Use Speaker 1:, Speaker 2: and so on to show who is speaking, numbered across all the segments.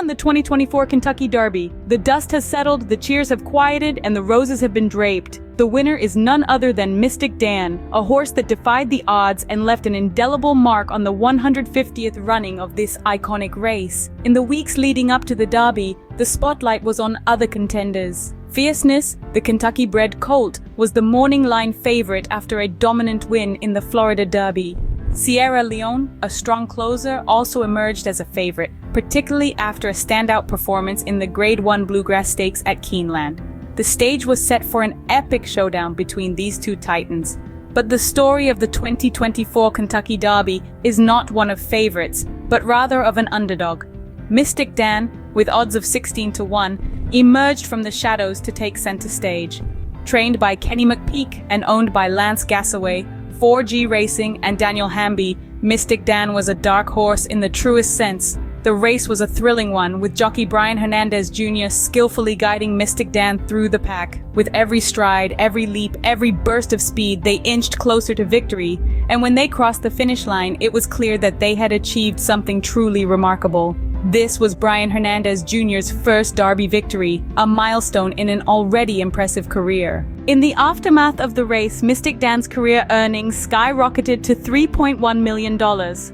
Speaker 1: won the 2024 Kentucky Derby? The dust has settled, the cheers have quieted, and the roses have been draped. The winner is none other than Mystik Dan, a horse that defied the odds and left an indelible mark on the 150th running of this iconic race. In the weeks leading up to the Derby, the spotlight was on other contenders. Fierceness, the Kentucky-bred colt, was the morning line favorite after a dominant win in the Florida Derby. Sierra Leone, a strong closer, also emerged as a favorite, particularly after a standout performance in the Grade 1 Bluegrass Stakes at Keeneland. The stage was set for an epic showdown between these two titans. But the story of the 2024 Kentucky Derby is not one of favorites, but rather of an underdog. Mystik Dan, with odds of 16-1, emerged from the shadows to take center stage. Trained by Kenny McPeek and owned by Lance Gassaway, 4G Racing, and Daniel Hamby, Mystik Dan was a dark horse in the truest sense. The race was a thrilling one, with jockey Brian Hernandez Jr. skillfully guiding Mystik Dan through the pack. With every stride, every leap, every burst of speed, they inched closer to victory, and when they crossed the finish line, it was clear that they had achieved something truly remarkable. This was Brian Hernandez Jr.'s first Derby victory, a milestone in an already impressive career. In the aftermath of the race, Mystik Dan's career earnings skyrocketed to $3.1 million,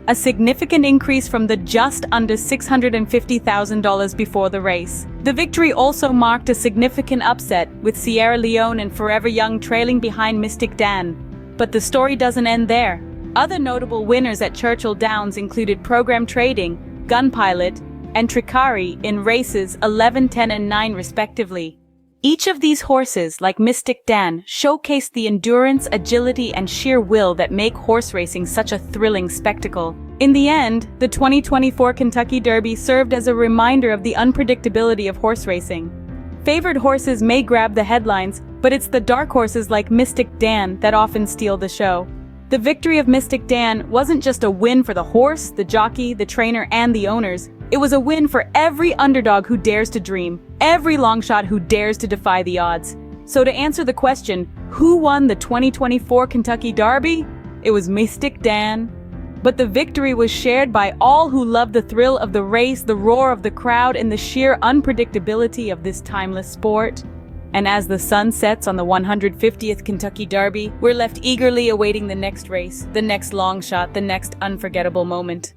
Speaker 1: a significant increase from the just under $650,000 before the race. The victory also marked a significant upset, with Sierra Leone and Forever Young trailing behind Mystik Dan. But the story doesn't end there. Other notable winners at Churchill Downs included Program Trading, Gun Pilot, and Tricari in races 11, 10, and 9 respectively. Each of these horses, like Mystik Dan, showcased the endurance, agility, and sheer will that make horse racing such a thrilling spectacle. In the end, the 2024 Kentucky Derby served as a reminder of the unpredictability of horse racing. Favored horses may grab the headlines, but it's the dark horses like Mystik Dan that often steal the show. The victory of Mystik Dan wasn't just a win for the horse, the jockey, the trainer, and the owners. It was a win for every underdog who dares to dream, every longshot who dares to defy the odds. So to answer the question, who won the 2024 Kentucky Derby? It was Mystik Dan. But the victory was shared by all who loved the thrill of the race, the roar of the crowd, and the sheer unpredictability of this timeless sport. And as the sun sets on the 150th Kentucky Derby, we're left eagerly awaiting the next race, the next long shot, the next unforgettable moment.